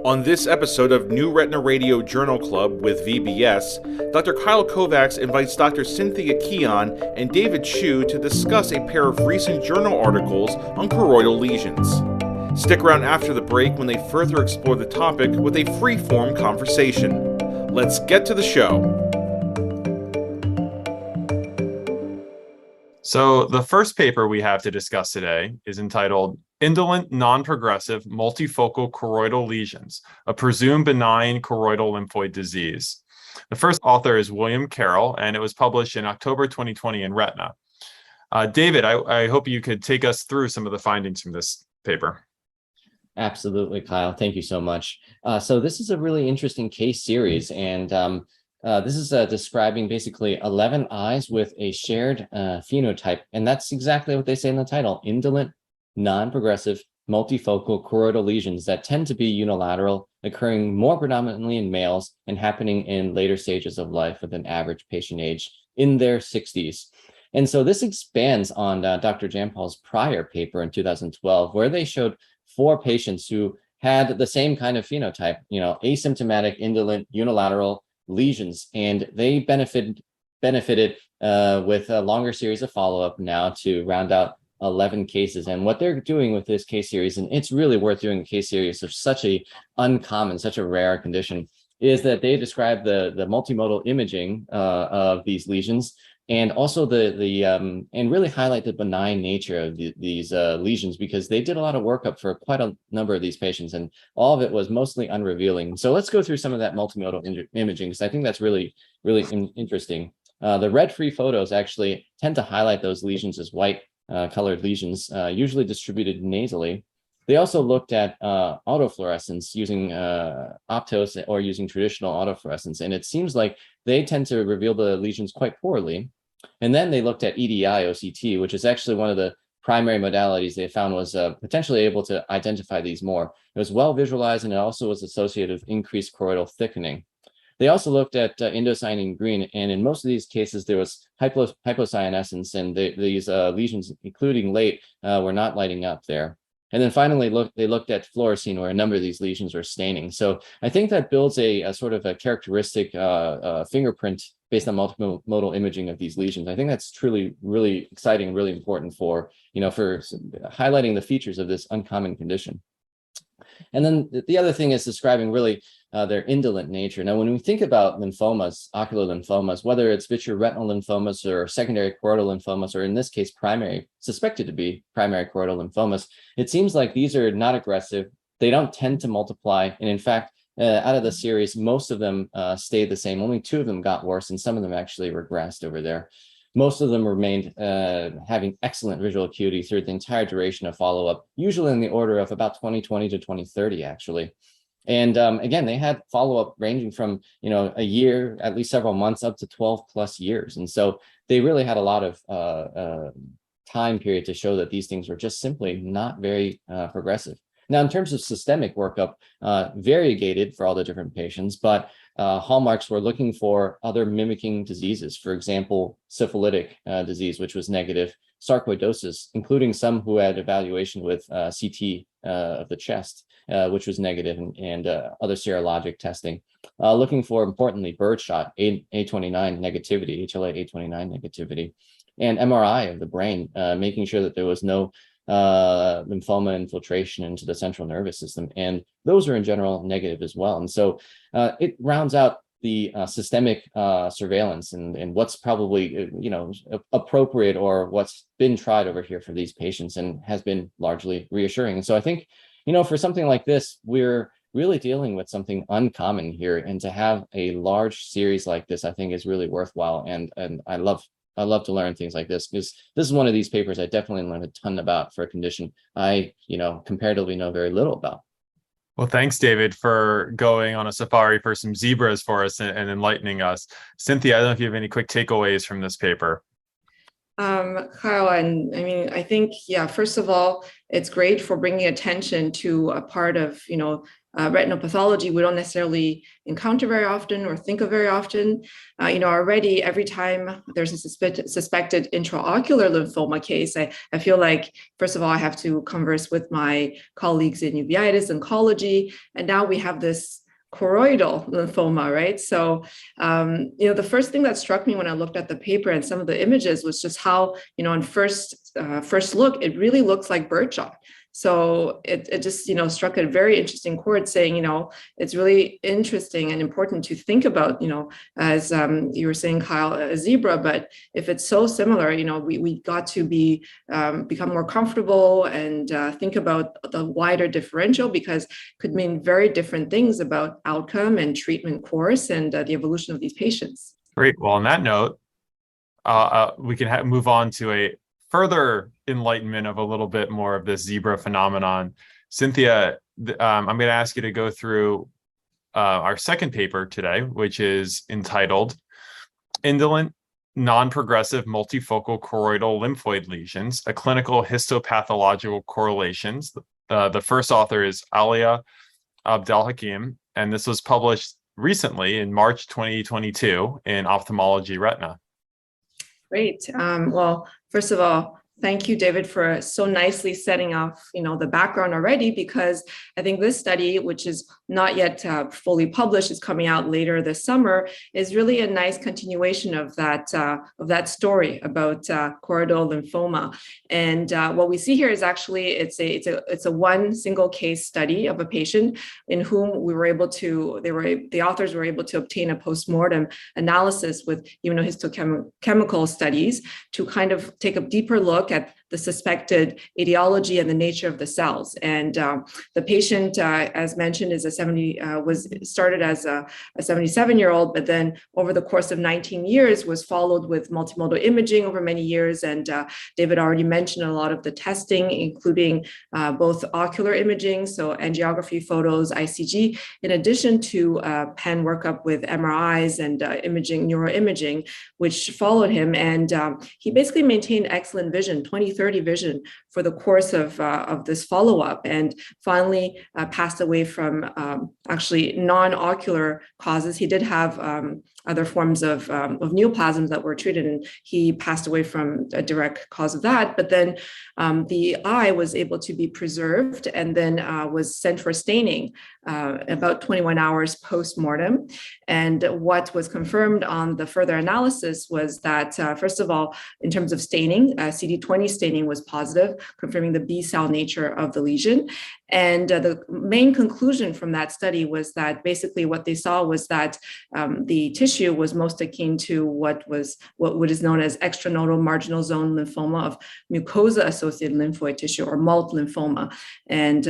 On this episode of New Retina Radio Journal Club with VBS, Dr. Kyle Kovacs invites Dr. Cynthia Qian and David Chu to discuss a pair of recent journal articles on choroidal lesions. Stick around after the break when they further explore the topic with a free-form conversation. Let's get to the show. So the first paper we have to discuss today is entitled Indolent Nonprogressive Multifocal Choroidal Lesions, a presumed benign choroidal lymphoid disease. The first author is William Carroll, and it was published in October 2020 in Retina. David, I hope you could take us through some of the findings from this paper. Absolutely, Kyle. Thank you so much. So this is a really interesting case series, and this is describing basically 11 eyes with a shared phenotype, and that's exactly what they say in the title: indolent, non-progressive, multifocal choroidal lesions that tend to be unilateral, occurring more predominantly in males and happening in later stages of life with an average patient age in their 60s. And so this expands on Dr. Jampal's prior paper in 2012, where they showed 4 patients who had the same kind of phenotype, asymptomatic, indolent, unilateral lesions, and they benefited with a longer series of follow-up now to round out 11 cases. And what they're doing with this case series, and it's really worth doing a case series of such a uncommon, such a rare condition, is that they describe the multimodal imaging of these lesions, and also and really highlight the benign nature of these lesions, because they did a lot of workup for quite a number of these patients, and all of it was mostly unrevealing. So let's go through some of that multimodal imaging, because I think that's really interesting. The red-free photos actually tend to highlight those lesions as white colored lesions, usually distributed nasally. They also looked at autofluorescence using Optos or using traditional autofluorescence, and it seems like they tend to reveal the lesions quite poorly. And then they looked at EDI OCT, which is actually one of the primary modalities they found was potentially able to identify these more. It was well visualized, and it also was associated with increased choroidal thickening. They also looked at indocyanine green, and in most of these cases, there was hypocyanescence, and these lesions, including late, were not lighting up there. And then finally, they looked at fluorescein, where a number of these lesions were staining. So I think that builds a sort of a characteristic fingerprint based on multimodal imaging of these lesions. I think that's truly really exciting and really important for highlighting the features of this uncommon condition. And then the other thing is describing really their indolent nature. Now, when we think about lymphomas, ocular lymphomas, whether it's vitreoretinal lymphomas or secondary choroidal lymphomas, or in this case, suspected to be primary choroidal lymphomas, it seems like these are not aggressive. They don't tend to multiply. And in fact, out of the series, most of them stayed the same. Only 2 of them got worse, and some of them actually regressed over there. Most of them remained having excellent visual acuity through the entire duration of follow-up, usually in the order of about 2020 to 2030, actually. And again, they had follow-up ranging from a year, at least several months, up to 12 plus years. And so they really had a lot of time period to show that these things were just simply not very progressive. Now, in terms of systemic workup, variegated for all the different patients, but hallmarks were looking for other mimicking diseases. For example, syphilitic disease, which was negative, sarcoidosis, including some who had evaluation with CT of the chest, which was negative, and other serologic testing. Looking for, importantly, birdshot, A29 negativity, HLA-A29 negativity, and MRI of the brain, making sure that there was no lymphoma infiltration into the central nervous system. And those are in general negative as well. And so it rounds out the systemic surveillance and what's probably appropriate, or what's been tried over here for these patients, and has been largely reassuring. And so I think, for something like this, we're really dealing with something uncommon here, and to have a large series like this, I think, is really worthwhile. And I love to learn things like this, because this is one of these papers I definitely learned a ton about for a condition I, comparatively know very little about. Well, thanks, David, for going on a safari for some zebras for us and enlightening us. Cynthia, I don't know if you have any quick takeaways from this paper. Kyle, and I mean, I think, first of all, it's great for bringing attention to a part of, retinal pathology we don't necessarily encounter very often or think of very often. Already every time there's a suspected intraocular lymphoma case, I feel like, first of all, I have to converse with my colleagues in uveitis oncology, and now we have this choroidal lymphoma, right? So, the first thing that struck me when I looked at the paper and some of the images was just how, on first look, it really looks like birdshot. So it just, struck a very interesting chord saying, it's really interesting and important to think about, as you were saying, Kyle, a zebra, but if it's so similar, we got to become more comfortable and think about the wider differential, because it could mean very different things about outcome and treatment course and the evolution of these patients. Great. Well, on that note, we can move on to a further enlightenment of a little bit more of this zebra phenomenon. Cynthia, I'm going to ask you to go through our second paper today, which is entitled Indolent Non-Progressive Multifocal Choroidal Lymphoid Lesions, a Clinical Histopathological Correlations. The first author is Alia Abdelhakim, and this was published recently in March 2022 in Ophthalmology Retina. Great. Well, first of all, thank you, David, for so nicely setting off, the background already, because I think this study, which is not yet fully published, is coming out later this summer, is really a nice continuation of that story about choroidal lymphoma. And what we see here is actually it's a one single case study of a patient in whom the authors were able to obtain a postmortem analysis with immunohistochemical studies to kind of take a deeper look at the suspected etiology and the nature of the cells. And the patient, as mentioned, was started as a 77-year-old, but then over the course of 19 years was followed with multimodal imaging over many years. And David already mentioned a lot of the testing, including both ocular imaging, so angiography photos, ICG, in addition to PEN workup with MRIs and neuroimaging, which followed him. And he basically maintained excellent vision, 20/30 vision for the course of this follow-up, and finally passed away from actually non-ocular causes. He did have other forms of neoplasms that were treated, and he passed away from a direct cause of that. But then the eye was able to be preserved and then was sent for staining about 21 hours post-mortem. And what was confirmed on the further analysis was that, first of all, in terms of staining, CD20 staining was positive, confirming the B cell nature of the lesion. And the main conclusion from that study was that basically what they saw was that the tissue was most akin to what is known as extranodal marginal zone lymphoma of mucosa-associated lymphoid tissue, or MALT lymphoma. And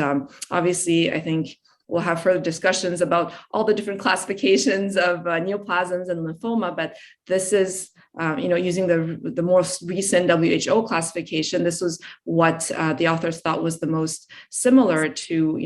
obviously, I think we'll have further discussions about all the different classifications of neoplasms and lymphoma, but this is, using the most recent WHO classification, this was what the authors thought was the most similar to,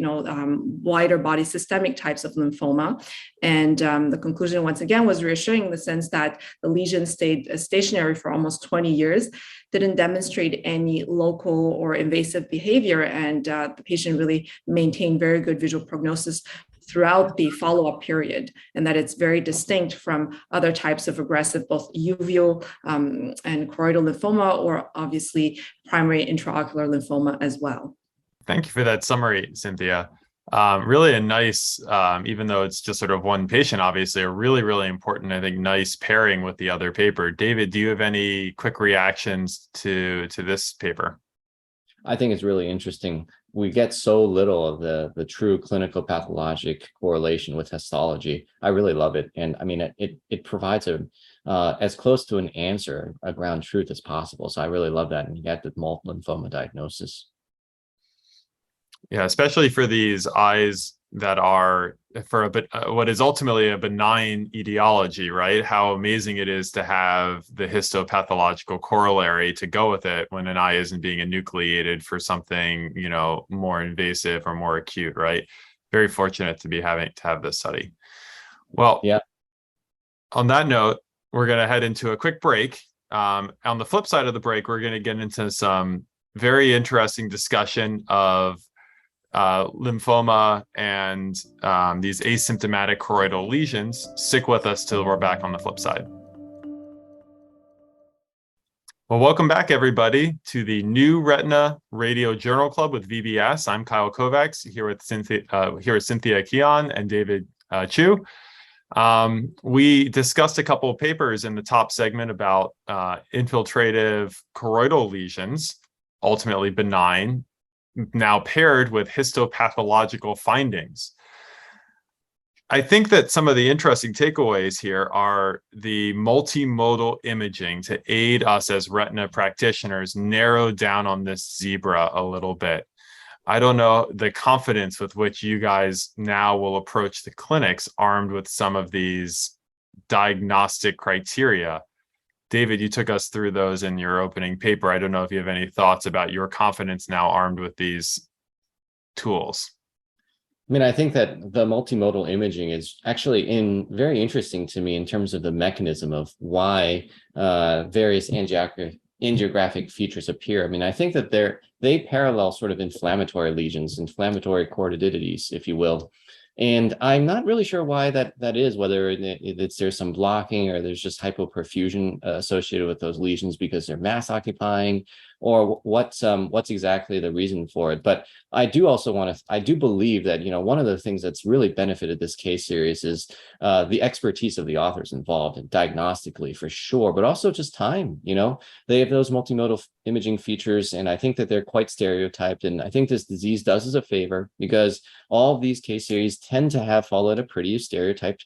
wider body systemic types of lymphoma. And the conclusion, once again, was reassuring in the sense that the lesion stayed stationary for almost 20 years, didn't demonstrate any local or invasive behavior, and the patient really maintained very good visual prognosis throughout the follow-up period, and that it's very distinct from other types of aggressive, both uveal and choroidal lymphoma, or obviously primary intraocular lymphoma as well. Thank you for that summary, Cynthia. Really a nice, even though it's just sort of one patient, obviously a really, really important, I think, nice pairing with the other paper. David, do you have any quick reactions to this paper? I think it's really interesting. We get so little of the true clinical pathologic correlation with histology. I really love it. And I mean, it provides as close to an answer, a ground truth as possible. So I really love that. And you get the MALT lymphoma diagnosis. Yeah, especially for these eyes that are for what is ultimately a benign etiology, right? How amazing it is to have the histopathological corollary to go with it when an eye isn't being enucleated for something, more invasive or more acute, right? Very fortunate to have this study. Well, yeah. On that note, we're going to head into a quick break. On the flip side of the break, we're going to get into some very interesting discussion of lymphoma and these asymptomatic choroidal lesions. Stick with us till we're back on the flip side. Well, welcome back, everybody, to the new Retina Radio Journal Club with VBS. I'm Kyle Kovacs here with Cynthia Qian and David Chu. We discussed a couple of papers in the top segment about infiltrative choroidal lesions, ultimately benign, now paired with histopathological findings. I think that some of the interesting takeaways here are the multimodal imaging to aid us as retina practitioners narrow down on this zebra a little bit. I don't know the confidence with which you guys now will approach the clinics armed with some of these diagnostic criteria. David, you took us through those in your opening paper. I don't know if you have any thoughts about your confidence now armed with these tools. I mean, I think that the multimodal imaging is actually very interesting to me in terms of the mechanism of why various angiographic features appear. I mean, I think that they parallel sort of inflammatory lesions, inflammatory choroidities, if you will. And I'm not really sure why that is, whether there's some blocking or there's just hypoperfusion associated with those lesions because they're mass occupying, or what's exactly the reason for it. But I do believe that, one of the things that's really benefited this case series is the expertise of the authors involved, and diagnostically for sure, but also just time. They have those multimodal imaging features, and I think that they're quite stereotyped. And I think this disease does us a favor because all of these case series tend to have followed a pretty stereotyped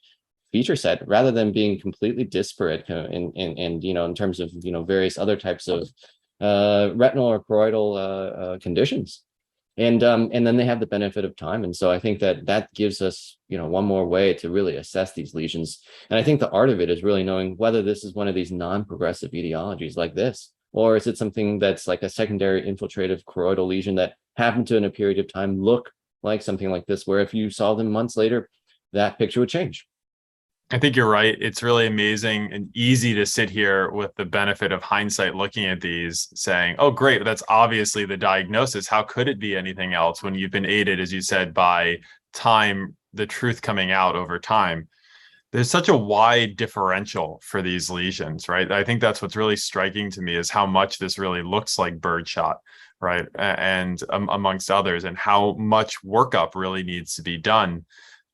feature set rather than being completely disparate in terms of various other types of retinal or choroidal conditions. And then they have the benefit of time. And so I think that gives us, one more way to really assess these lesions. And I think the art of it is really knowing whether this is one of these non-progressive etiologies like this, or is it something that's like a secondary infiltrative choroidal lesion that happened to, in a period of time, look like something like this, where if you saw them months later, that picture would change. I think you're right. It's really amazing and easy to sit here with the benefit of hindsight looking at these saying, oh, great, that's obviously the diagnosis. How could it be anything else when you've been aided, as you said, by time, the truth coming out over time? There's such a wide differential for these lesions, right? I think that's what's really striking to me is how much this really looks like birdshot, right? And amongst others, and how much workup really needs to be done.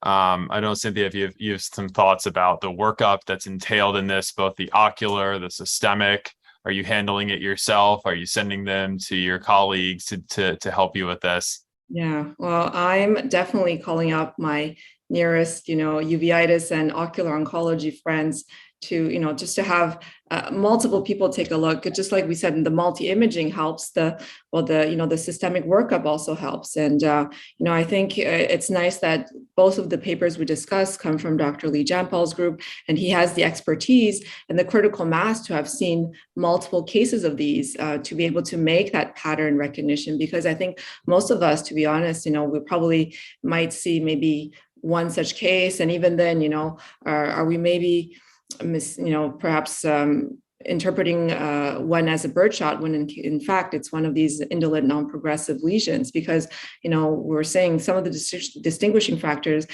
I don't know, Cynthia, if you have some thoughts about the workup that's entailed in this, both the ocular, the systemic. Are you handling it yourself? Are you sending them to your colleagues to help you with this? Yeah, well, I'm definitely calling up my nearest, uveitis and ocular oncology friends to, just to have multiple people take a look. Just like we said, the multi-imaging helps. The systemic workup also helps. And I think it's nice that both of the papers we discussed come from Dr. Lee Jampal's group, and he has the expertise and the critical mass to have seen multiple cases of these to be able to make that pattern recognition. Because I think most of us, to be honest, we probably might see maybe one such case, and even then, are we maybe perhaps interpreting one as a birdshot when in fact it's one of these indolent non-progressive lesions, because we're saying some of the distinguishing factors,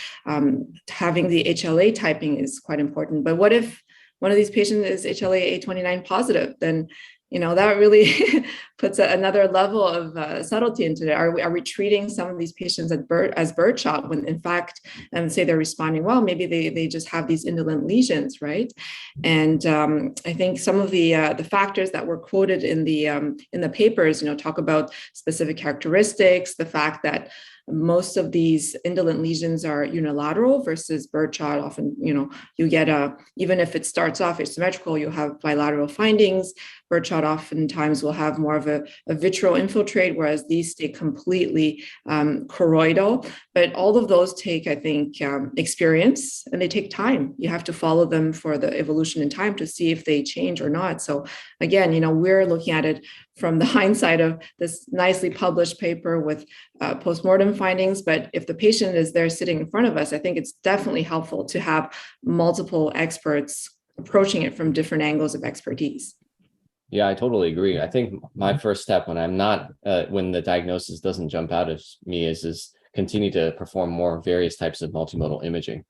having the HLA typing is quite important. But what if one of these patients is HLA A29 positive? Then that really puts another level of subtlety into it. Are we treating some of these patients as birdshot when in fact, and say they're responding well, maybe they just have these indolent lesions, right? And I think some of the factors that were quoted in the papers, talk about specific characteristics, the fact that most of these indolent lesions are unilateral versus birdshot. Often, you get even if it starts off asymmetrical, you'll have bilateral findings. Birdshot oftentimes will have more of a vitreal infiltrate, whereas these stay completely choroidal. But all of those take, I think, experience, and they take time. You have to follow them for the evolution in time to see if they change or not. So again, we're looking at it from the hindsight of this nicely published paper with postmortem findings. But if the patient is there sitting in front of us, I think it's definitely helpful to have multiple experts approaching it from different angles of expertise. Yeah, I totally agree. I think my first step when I'm not, when the diagnosis doesn't jump out of me is continue to perform more various types of multimodal imaging.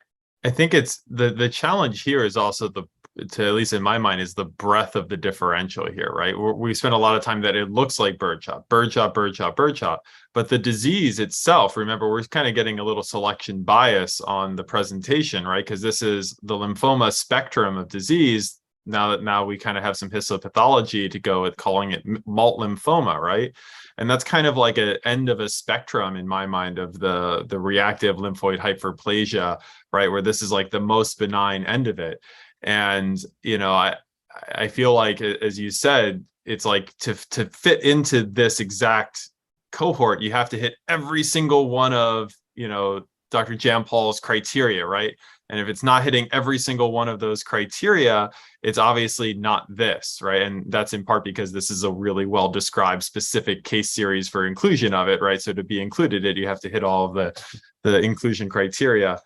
I think it's the challenge here is also at least in my mind, is the breadth of the differential here, right? We spend a lot of time that it looks like birdshot, but the disease itself, remember, we're kind of getting a little selection bias on the presentation, right? Because this is the lymphoma spectrum of disease. Now we kind of have some histopathology to go with calling it malt lymphoma, right? And that's kind of like an end of a spectrum in my mind of the reactive lymphoid hyperplasia, right? Where this is like the most benign end of it. And, I feel like, as you said, it's like to fit into this exact cohort, you have to hit every single one of, Dr. Jampol's criteria, right? And if it's not hitting every single one of those criteria, it's obviously not this, right? And that's in part because this is a really well-described specific case series for inclusion of it, right? So to be included you have to hit all of the inclusion criteria.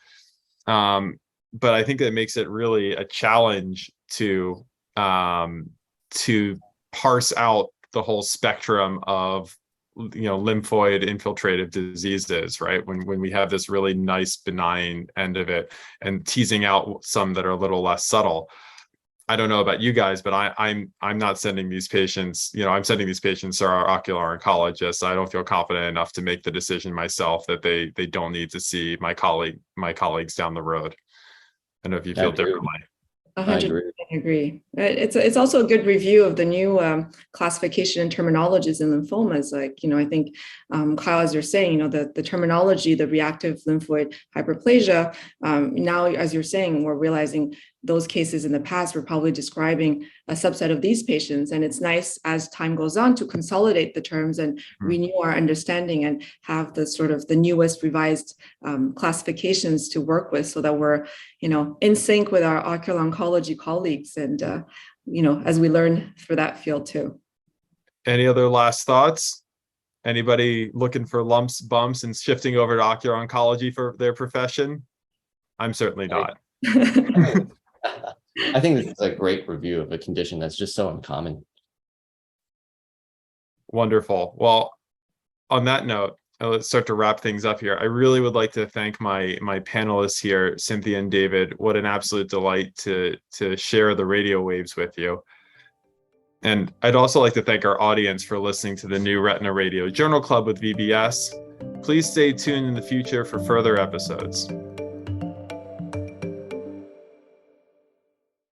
But I think that makes it really a challenge to parse out the whole spectrum of lymphoid infiltrative diseases, right? When we have this really nice benign end of it and teasing out some that are a little less subtle. I don't know about you guys, but I'm not sending these patients, I'm sending these patients to our ocular oncologist. I don't feel confident enough to make the decision myself that they don't need to see my colleagues down the road. I don't know if you feel differently. 100% agree. It's also a good review of the new classification and terminologies in lymphomas. Like, I think, Kyle, as you're saying, the terminology, the reactive lymphoid hyperplasia, now, as you're saying, we're realizing those cases in the past were probably describing a subset of these patients. And it's nice as time goes on to consolidate the terms and renew our understanding and have the sort of the newest revised classifications to work with so that we're, in sync with our ocular oncology colleagues and, as we learn for that field too. Any other last thoughts? Anybody looking for lumps, bumps, and shifting over to ocular oncology for their profession? I'm certainly not. I think this is a great review of a condition that's just so uncommon. Wonderful. Well, on that note, let's start to wrap things up here. I really would like to thank my panelists here, Cynthia and David. What an absolute delight to share the radio waves with you. And I'd also like to thank our audience for listening to the new Retina Radio Journal Club with VBS. Please stay tuned in the future for further episodes.